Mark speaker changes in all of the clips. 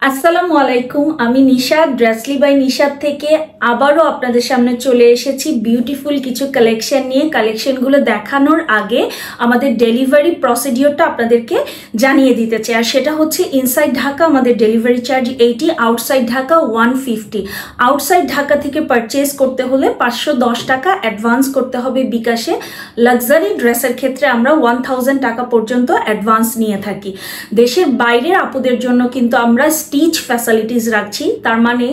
Speaker 1: আসসালামু আলাইকুম, আমি নিশাদ ড্রেসলি বাই নিশাদ থেকে আবারও আপনাদের সামনে চলে এসেছি বিউটিফুল কিছু কালেকশন নিয়ে। কালেকশনগুলো দেখানোর আগে আমাদের ডেলিভারি প্রসিডিওরটা আপনাদেরকে জানিয়ে দিতে চাই, আর সেটা হচ্ছে ইনসাইড ঢাকা আমাদের delivery charge 80, outside Dhaka 150। Outside Dhaka থেকে পারচেস করতে হলে 510 টাকা অ্যাডভান্স করতে হবে বিকাশে। লাক্সারি ড্রেসের ক্ষেত্রে আমরা 1000 টাকা পর্যন্ত অ্যাডভান্স নিয়ে থাকি। দেশের বাইরের আপুদের জন্য কিন্তু আমরা স্টিচ ফ্যাসিলিটিস রাখছি। তার মানে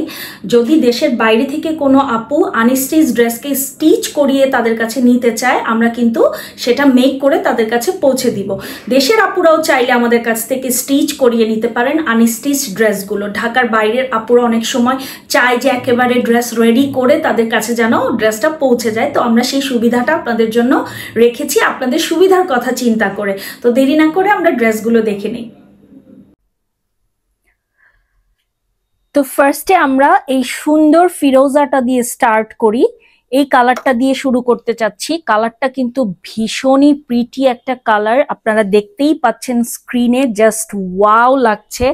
Speaker 1: যদি দেশের বাইরে থেকে কোনো আপু আনস্টিচ ড্রেসকে স্টিচ করিয়ে তাদের কাছে নিতে চায়, আমরা কিন্তু সেটা মেক করে তাদের কাছে পৌঁছে দিব। দেশের আপুরাও চাইলে আমাদের কাছ থেকে স্টিচ করিয়ে নিতে পারেন আনস্টিচ ড্রেসগুলো। ঢাকার বাইরের আপুরা অনেক সময় চায় যে একেবারে ড্রেস রেডি করে তাদের কাছে যেন ড্রেসটা পৌঁছে যায়, তো আমরা সেই সুবিধাটা আপনাদের জন্য রেখেছি, আপনাদের সুবিধার কথা চিন্তা করে। তো দেরি না করে আমরা ড্রেসগুলো দেখে নিই। তো ফার্স্টে আমরা এই সুন্দর ফিরোজাটা দিয়ে স্টার্ট করি। এই কালারটা দিয়ে শুরু করতে চাচ্ছি। কালারটা কিন্তু ভীষণই প্রিটি একটা কালার, আপনারা দেখতেই পাচ্ছেন স্ক্রিনে, জাস্ট ওয়াও লাগছে।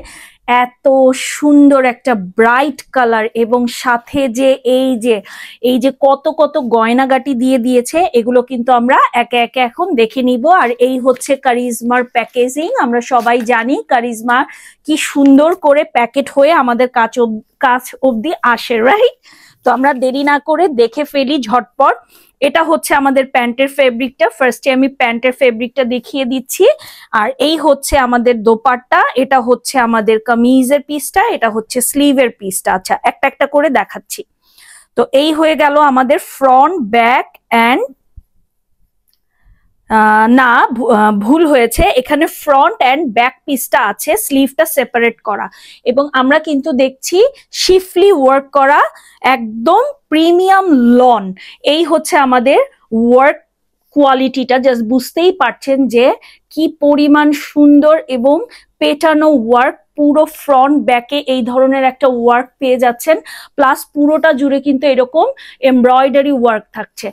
Speaker 1: এত সুন্দর একটা ব্রাইট কালার, এবং সাথে যে এই যে কত কত গয়নাগাটি দিয়ে দিয়েছে, এগুলো কিন্তু আমরা একে একে এখন দেখে নিব। আর এই হচ্ছে কারিজমার প্যাকেজিং। আমরা সবাই জানি কারিজমা কি সুন্দর করে প্যাকেট হয়ে আমাদের কাছ অবধি আসে, রাইট? তো আমরা দেরি না করে দেখে ফেলি ঝটপট। এটা হচ্ছে আমাদের প্যান্টের ফেব্রিকটা। ফার্স্টে আমি প্যান্টের ফেব্রিকটা দেখিয়ে দিচ্ছি। আর এই হচ্ছে আমাদের দোপাট্টা, এটা হচ্ছে আমাদের কামিজের পিসটা, এটা হচ্ছে স্লিভের পিসটা। আচ্ছা, একটা একটা করে দেখাচ্ছি। তো এই হয়ে গেল আমাদের ফ্রন্ট, ব্যাক অ্যান্ড না, ভুল হয়েছে, এখানে ফ্রন্ট অ্যান্ড ব্যাক পিসটা আছে, স্লিভটা সেপারেট করা। এবং আমরা কিন্তু দেখছি শিফলি ওয়ার্ক করা, একদম প্রিমিয়াম লন। এই হচ্ছে আমাদের ওয়ার্ক কোয়ালিটিটা, জাস্ট বুঝতেই পারছেন যে কি পরিমাণ সুন্দর এবং পেটানো ওয়ার্ক। পুরো ফ্রন্ট ব্যাকে এই ধরনের একটা ওয়ার্ক পেয়ে যাচ্ছেন, প্লাস পুরোটা জুড়ে কিন্তু এরকম এমব্রয়ডারি ওয়ার্ক থাকছে।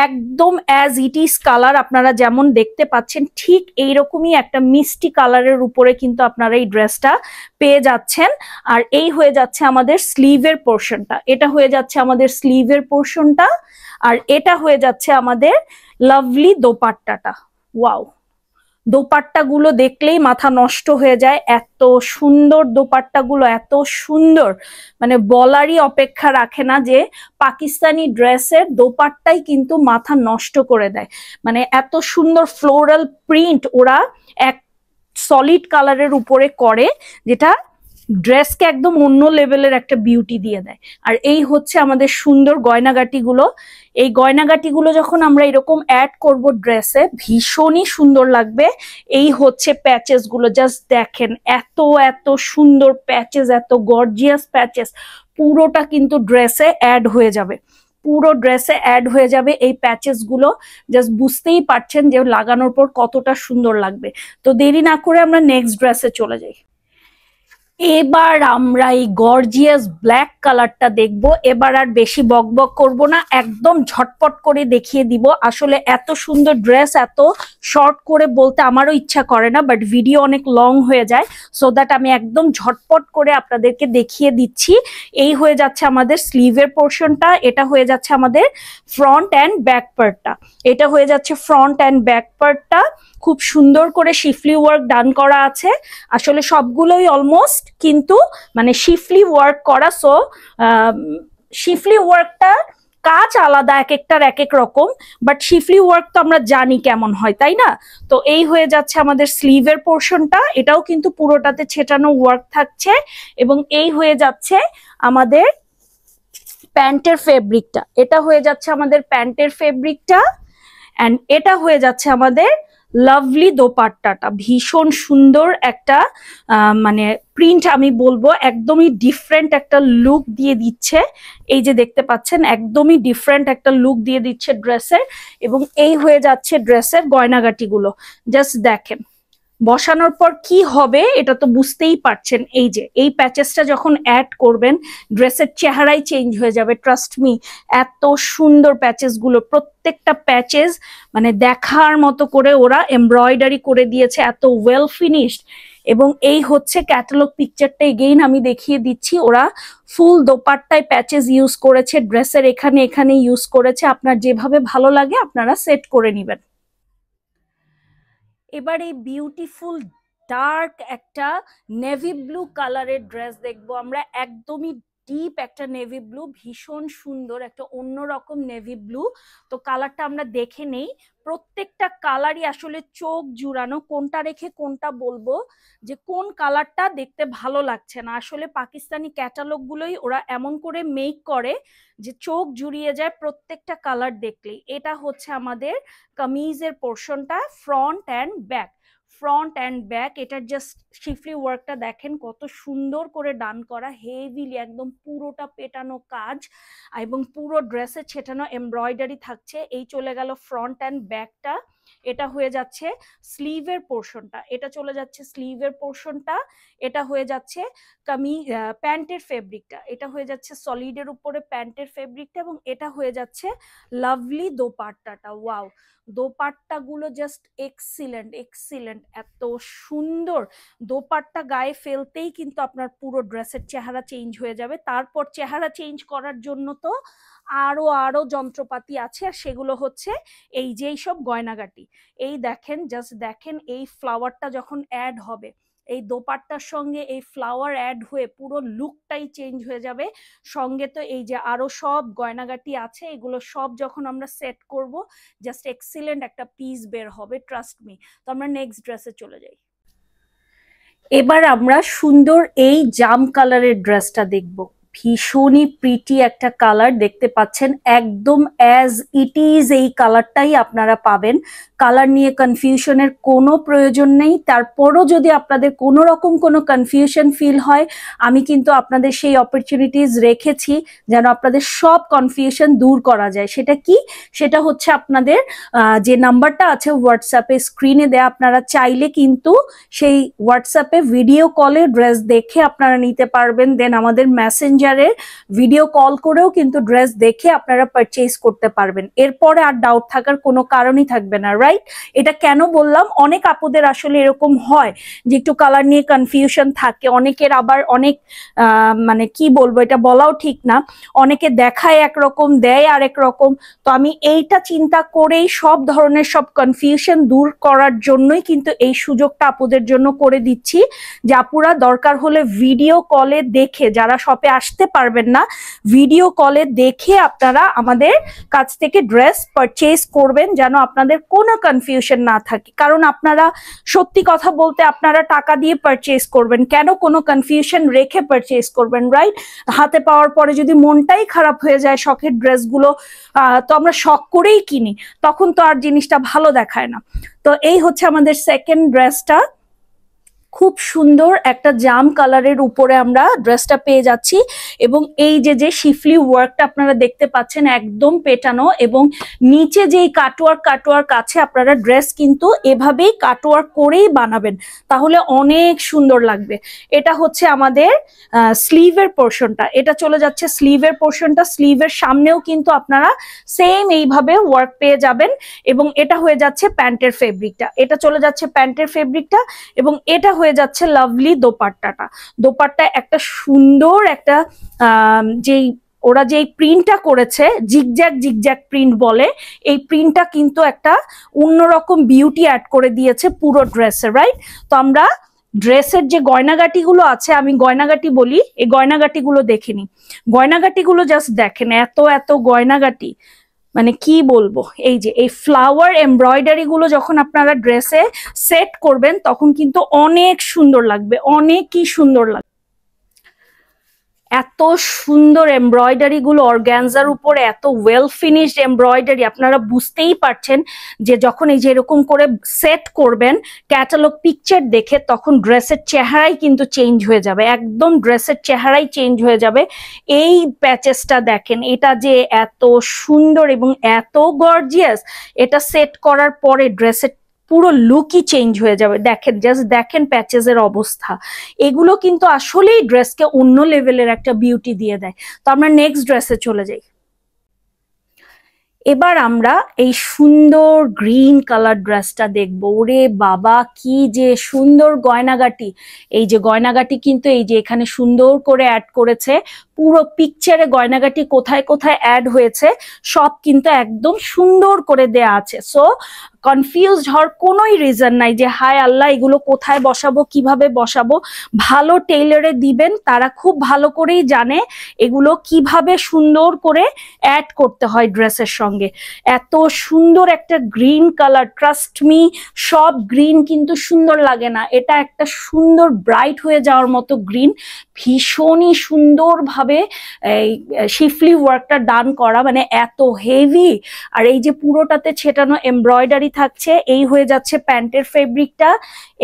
Speaker 1: একদম অ্যাজ ইট ইজ কালার আপনারা যেমন দেখতে পাচ্ছেন, ঠিক এইরকমই একটা মিষ্টি কালারের উপরে কিন্তু আপনারা এই ড্রেসটা পেয়ে যাচ্ছেন। আর এই হয়ে যাচ্ছে আমাদের স্লিভের পোর্শনটা, এটা হয়ে যাচ্ছে আমাদের স্লিভের পোর্শনটা, আর এটা হয়ে যাচ্ছে আমাদের লাভলি দোপাট্টাটা। ওয়াও, দোপাট্টাগুলো দেখলেই মাথা নষ্ট হয়ে যায়, এত সুন্দর দোপাট্টাগুলো, এত সুন্দর, মানে বলারই অপেক্ষা রাখে না যে পাকিস্তানি ড্রেসের দোপাট্টাই কিন্তু মাথা নষ্ট করে দেয়। মানে এত সুন্দর ফ্লোরাল প্রিন্ট ওরা এক সলিড কালারের উপরে করে, যেটা ড্রেসকে একদম অন্য লেভেলের একটা বিউটি দিয়ে দেয়। আর এই হচ্ছে আমাদের সুন্দর গয়নাগাটিগুলো। এই গয়নাগাটিগুলো যখন আমরা এরকম অ্যাড করব ড্রেসে, ভীষণই সুন্দর লাগবে। এই হচ্ছে প্যাচেস গুলো, জাস্ট দেখেন, এত এত সুন্দর প্যাচেস, এত গর্জিয়াস প্যাচেস, পুরোটা কিন্তু ড্রেসে অ্যাড হয়ে যাবে, পুরো ড্রেসে অ্যাড হয়ে যাবে এই প্যাচেস গুলো। জাস্ট বুঝতেই পারছেন যে লাগানোর পর কতটা সুন্দর লাগবে। তো দেরি না করে আমরা নেক্সট ড্রেসে চলে যাই। এবার আমরা এই গর্জিয়াস ব্ল্যাক কালারটা দেখব। এবার আর বেশি বকবক করব না, একদম ঝটপট করে দেখিয়ে দিব। আসলে এত সুন্দর ড্রেস এত শর্ট করে বলতে আমারও ইচ্ছা করে না, বাট ভিডিও অনেক লং হয়ে যায়, সো দ্যাট আমি একদম ঝটপট করে আপনাদেরকে দেখিয়ে দিচ্ছি। এই হয়ে যাচ্ছে আমাদের স্লিভের পোর্শনটা, এটা হয়ে যাচ্ছে আমাদের ফ্রন্ট অ্যান্ড ব্যাক পার্টটা, এটা হয়ে যাচ্ছে ফ্রন্ট অ্যান্ড ব্যাক পার্টটা। খুব সুন্দর করে শিফলি ওয়ার্ক ডান করা আছে, আসলে সবগুলোই অলমোস্ট কিন্তু মানে শিফলি ওয়ার্ক করা। সো শিফলি ওয়ার্কটা কাজ আলাদা, এক একটার এক এক রকম, বাট শিফলি ওয়ার্ক তো আমরা জানি কেমন হয়, তাই না? তো এই হয়ে যাচ্ছে আমাদের স্লিভের পোর্শনটা, এটাও কিন্তু পুরোটাতে ছেটানো ওয়ার্ক থাকছে। এবং এই হয়ে যাচ্ছে আমাদের প্যান্টের ফেব্রিকটা, এটা হয়ে যাচ্ছে আমাদের প্যান্টের ফেব্রিকটা, অ্যান্ড এটা হয়ে যাচ্ছে আমাদের লাভলি দোপাট্টাটা। ভীষণ সুন্দর একটা মানে প্রিন্ট, আমি বলবো একদমই ডিফারেন্ট একটা লুক দিয়ে দিচ্ছে। এই যে দেখতে পাচ্ছেন, একদমই ডিফারেন্ট একটা লুক দিয়ে দিচ্ছে ড্রেসের। এবং এই হয়ে যাচ্ছে ড্রেসের গয়নাগাটিগুলো, জাস্ট দেখেন বসানোর পর কি হবে এটা তো বুঝতেই পারছেন। এই যে এই প্যাচেসটা যখন অ্যাড করবেন, ড্রেসের চেহারাই চেঞ্জ হয়ে যাবে, ট্রাস্ট মি। এত সুন্দর প্যাচেস গুলো, প্রত্যেকটা প্যাচেস মানে দেখার মতো করে ওরা এমব্রয়ডারি করে দিয়েছে, এত ওয়েল ফিনিশড। এবং এই হচ্ছে ক্যাটালগ পিকচারটা, এগেইন আমি দেখিয়ে দিচ্ছি। ওরা ফুল দোপাট্টায় প্যাচেস ইউজ করেছে, ড্রেসের এখানে এখানে ইউজ করেছে। আপনার যেভাবে ভালো লাগে আপনারা সেট করে নেবেন। এবার এই বিউটিফুল ডার্ক একটা নেভি ব্লু কালারের ড্রেস দেখবো আমরা, একদমই ডিপ একটা নেভি ব্লু, ভীষণ সুন্দর একটা অন্যরকম নেভি ব্লু। তো কালারটা আমরা দেখে নেই। প্রত্যেকটা কালারই আসলে চোখ জুড়ানো, কোনটা রেখে কোনটা বলবো যে কোন কালারটা দেখতে ভালো লাগছে না। আসলে পাকিস্তানি ক্যাটালগ গুলোই ওরা এমন করে মেক করে যে চোখ জুড়িয়ে যায় প্রত্যেকটা কালার দেখলেই। এটা হচ্ছে আমাদের কামিজের পোর্শনটা, front and back. Front and back এটার জাস্ট শিফলি ওয়ার্কটা দেখেন কত সুন্দর করে ডান করা, হেভিলি একদম পুরোটা পেটানো কাজ এবং পুরো ড্রেসে ছেটানো এমব্রয়ডারি থাকছে। এই চলে গেল ফ্রন্ট অ্যান্ড ব্যাকটা। এটা হয়ে যাচ্ছে স্লিভের পোর্শনটা, এটা চলে যাচ্ছে স্লিভের পোর্শনটা। এটা হয়ে যাচ্ছে প্যান্টের ফেব্রিকটা, এটা হয়ে যাচ্ছে সলিডের উপরে প্যান্টের ফেব্রিকটা, এবং এটা হয়ে যাচ্ছে লাভলি দোপাট্টাটা। ওয়াও, দোপাট্টা গুলো জাস্ট এক্সিলেন্ট এক্সিলেন্ট, এত সুন্দর। দোপাট্টা গায়ে ফেলতেই কিন্তু আপনার পুরো ড্রেসের চেহারা চেঞ্জ হয়ে যাবে। তারপর চেহারা চেঞ্জ করার জন্য তো আরো আরো যন্ত্রপাতি আছে, আর সেগুলো হচ্ছে এই যে সব গয়নাগাটি। এই দেখেন, জাস্ট দেখেন, এই ফ্লাওয়ারটা যখন অ্যাড হবে এই দোপাট্টার সঙ্গে, এই ফ্লাওয়ার অ্যাড হয়ে পুরো লুকটাই চেঞ্জ হয়ে যাবে। সঙ্গে তো এই যে আরো সব গয়নাগাটি আছে, এগুলো সব যখন আমরা সেট করব জাস্ট এক্সিলেন্ট একটা পিস বের হবে, ট্রাস্ট মি। তো আমরা নেক্সট ড্রেসে চলে যাই। এবার আমরা সুন্দর এই জাম কালারের ড্রেসটা দেখব। ভীষণই প্রিটি একটা কালার দেখতে পাচ্ছেন, একদম অ্যাজ ইট ইজ এই কালারটাই আপনারা পাবেন। কালার নিয়ে কনফিউশনের কোনো প্রয়োজন নেই। তারপরও যদি আপনাদের কোনো রকম কোনো কনফিউশন ফিল হয়, আমি কিন্তু আপনাদের সেই অপরচুনিটিস রেখেছি যেন আপনাদের সব কনফিউশন দূর করা যায়। সেটা কি? সেটা হচ্ছে আপনাদের যে নাম্বারটা আছে হোয়াটসঅ্যাপে স্ক্রিনে দেয়া, আপনারা চাইলে কিন্তু সেই হোয়াটসঅ্যাপে ভিডিও কলে ড্রেস দেখে আপনারা নিতে পারবেন। দেন আমাদের মেসেঞ্জারে ভিডিও কল করেও কিন্তু ড্রেস দেখে আপনারা পারচেজ করতে পারবেন। এরপরে আর ডাউট থাকার কোনো কারণই থাকবে না, রাইট? এটা কেন বললাম, অনেক আপুদের আসলে এরকম হয় যে একটু কালার নিয়ে কনফিউশন থাকে, অনেকের আবার অনেক মানে কি বলবো, এটা বলাও ঠিক না, অনেকে দেখায় একরকম দেয় আরেক রকম। তো আমি এইটা চিন্তা করেই সব ধরনের সব কনফিউশন দূর করার জন্যই কিন্তু এই সুযোগটা আপুদের জন্য করে দিচ্ছি যে আপুরা দরকার হলে ভিডিও কলে দেখে, যারা শপে আসতে পারবেন না, ভিডিও কলে দেখে আপনারা আমাদের কাছ থেকে ড্রেস পারচেজ করবেন, যেন আপনাদের কোনো কনফিউশন না থাকে। কারণ আপনারা সত্যি কথা বলতে আপনারা টাকা দিয়ে পারচেজ করবেন, কেন কোনো কনফিউশন রেখে পারচেজ করবেন, রাইট? হাতে পাওয়ার পরে যদি মনটাই খারাপ হয়ে যায় শখের ড্রেসগুলো, তো আমরা শখ করেই কিনি, তখন তো আর জিনিসটা ভালো দেখায় না। তো এই হচ্ছে আমাদের সেকেন্ড ড্রেসটা, খুব সুন্দর একটা জাম কালারের উপরে আমরা ড্রেসটা পেয়ে যাচ্ছি। এবং এই যে শিফলি ওয়ার্কটা আপনারা দেখতে পাচ্ছেন একদম পেটানো, এবং নিচে যেই কাটওয়ার্ক আছে, আপনারা ড্রেস কিন্তু এভাবেই কাটওয়ার্ক করেই বানাবেন, তাহলে অনেক সুন্দর লাগবে। এটা হচ্ছে আমাদের স্লিভের পোর্শনটা, এটা চলে যাচ্ছে স্লিভের পোর্শনটা। স্লিভের সামনেও কিন্তু আপনারা সেম এইভাবে ওয়ার্ক পেয়ে যাবেন। এবং এটা হয়ে যাচ্ছে প্যান্টের ফেব্রিকটা, এটা চলে যাচ্ছে প্যান্টের ফেব্রিকটা, এবং এটা হয়ে যাচ্ছে লাভলি দোপাট্টাটা। দোপাট্টা একটা সুন্দর একটা যেই ওরা যেই প্রিন্টটা করেছে, জিগজ্যাগ প্রিন্ট বলে, এই প্রিন্টটা কিন্তু একটা অন্যরকম বিউটি অ্যাড করে দিয়েছে পুরো ড্রেসে, রাইট? তো আমরা ড্রেসের যে গয়নাগাটি গুলো আছে, আমি গয়নাগাটি বলি, এই গয়নাগাটি গুলো দেখে নি। গয়নাগাটি গুলো জাস্ট দেখেন, এত এত গয়নাগাটি, মানে কি বলবো। এই যে এই ফ্লাওয়ার এমব্রয়ডারি গুলো যখন আপনারা ড্রেসে সেট করবেন তখন কিন্তু অনেক সুন্দর লাগবে, অনেকই সুন্দর লাগবে। এত সুন্দর এমব্রয়ডারি গুলো অর্গানজার উপরে, এত ওয়েল ফিনিশড এমব্রয়ডারি, আপনারা বুঝতেই পারছেন যে যখন এই যে এরকম করে সেট করবেন ক্যাটালগ পিকচার দেখে, তখন ড্রেসের চেহারাই কিন্তু চেঞ্জ হয়ে যাবে, একদম ড্রেসের চেহারাই চেঞ্জ হয়ে যাবে। এই প্যাচেসটা দেখেন, এটা যে এত সুন্দর এবং এত গর্জিয়াস, এটা সেট করার পরে ড্রেসের পুরো লুকই চেঞ্জ হয়ে যাবে। দেখেন, জাস্ট দেখেন প্যাচেসের অবস্থা, এগুলো কিন্তু আসলেই ড্রেসকে অন্য লেভেলের একটা বিউটি দিয়ে দেয়। তো আমরা নেক্সট ড্রেসে চলে যাই। এবার আমরা এই সুন্দর গ্রিন কালার ড্রেসটা দেখবো। ওরে বাবা, কি যে সুন্দর গয়নাগাটি! এই যে গয়নাগাটি কিন্তু এই যে এখানে সুন্দর করে অ্যাড করেছে, পুরো পিকচারে গয়নাগাটি কোথায় কোথায় অ্যাড হয়েছে সব কিন্তু একদম সুন্দর করে দেয়া আছে। সো কনফিউজড হওয়ার কোনোই রিজন নাই যে হায় আল্লাহ এগুলো কোথায় বসাবো, কিভাবে বসাবো। ভালো টেইলরে দিবেন, তারা খুব ভালো করেই জানে এগুলো কিভাবে সুন্দর করে অ্যাড করতে হয় ড্রেসের সঙ্গে। এত সুন্দর একটা গ্রিন কালার, ট্রাস্ট মি, সব গ্রিন কিন্তু সুন্দর লাগে না, এটা একটা সুন্দর ব্রাইট হয়ে যাওয়ার মতো গ্রিন। ভীষণই সুন্দরভাবে এই শিফলি ওয়ার্কটা ডান করা, মানে এত হেভি। আর এই যে পুরোটাতে ছেটানো এমব্রয়ডারি থাকছে। এই হয়ে যাচ্ছে প্যান্টের ফেব্রিকটা,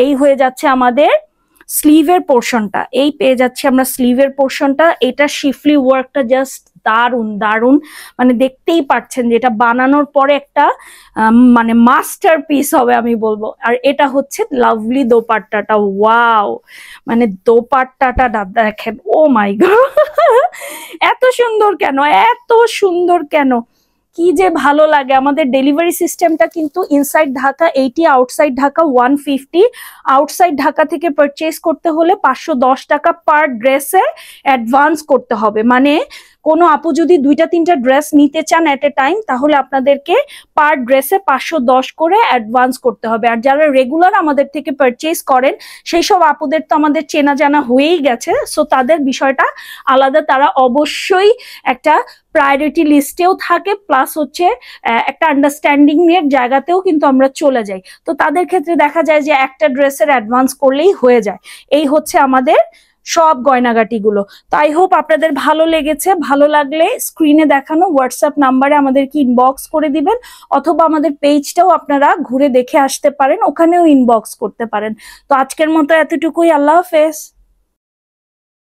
Speaker 1: এই হয়ে যাচ্ছে আমাদের স্লিভের পোর্শনটা, এই পেয়ে যাচ্ছি আমরা স্লিভের পোর্শনটা। এটা শিফলি ওয়ার্কটা জাস্ট দারুন দারুন, মানে দেখতেই পাচ্ছেন যে এটা বানানোর পরে একটা মানে মাস্টার পিস হবে আমি বলবো। আর এটা হচ্ছে লাভলি দোপাট্টাটা, ওয়াও, মানে দোপাট্টাটা দেখেন, ও মাই গড, এত সুন্দর কেন, এত সুন্দর কেন, কি যে ভালো লাগে। আমাদের ডেলিভারি সিস্টেমটা কিন্তু inside Dhaka 80, outside Dhaka 150। Outside Dhaka থেকে পারচেজ করতে হলে 510 টাকা পার ড্রেসে অ্যাডভান্স করতে হবে। মানে কোনো আপু যদি 2-3টা ড্রেস নিতে চান এট এ টাইম, তাহলে আপনাদেরকে পার ড্রেসে 510 করে অ্যাডভান্স করতে হবে। আর যারা রেগুলার আমাদের থেকে পারচেজ করেন সেই সব আপুদের তো আমাদের চেনা জানা হয়েই গেছে, সো তাদের বিষয়টা আলাদা, তারা অবশ্যই একটা প্রায়োরিটি লিস্টেও থাকে, প্লাস হচ্ছে একটা আন্ডারস্ট্যান্ডিং এর জায়গাতেও কিন্তু আমরা চলে যাই। তো তাদের ক্ষেত্রে দেখা যায় যে একটা ড্রেসের অ্যাডভান্স করলেই হয়ে যায়। এই হচ্ছে আমাদের সব গয়নাগাটি গুলো। তো আই হোপ আপনাদের ভালো লেগেছে। ভালো লাগলে স্ক্রিনে দেখানো হোয়াটসঅ্যাপ নাম্বারে আমাদেরকে ইনবক্স করে দিবেন, অথবা আমাদের পেজটাও আপনারা ঘুরে দেখে আসতে পারেন, ওখানেও ইনবক্স করতে পারেন। তো আজকের মতো এতটুকুই, আল্লাহ হাফেজ।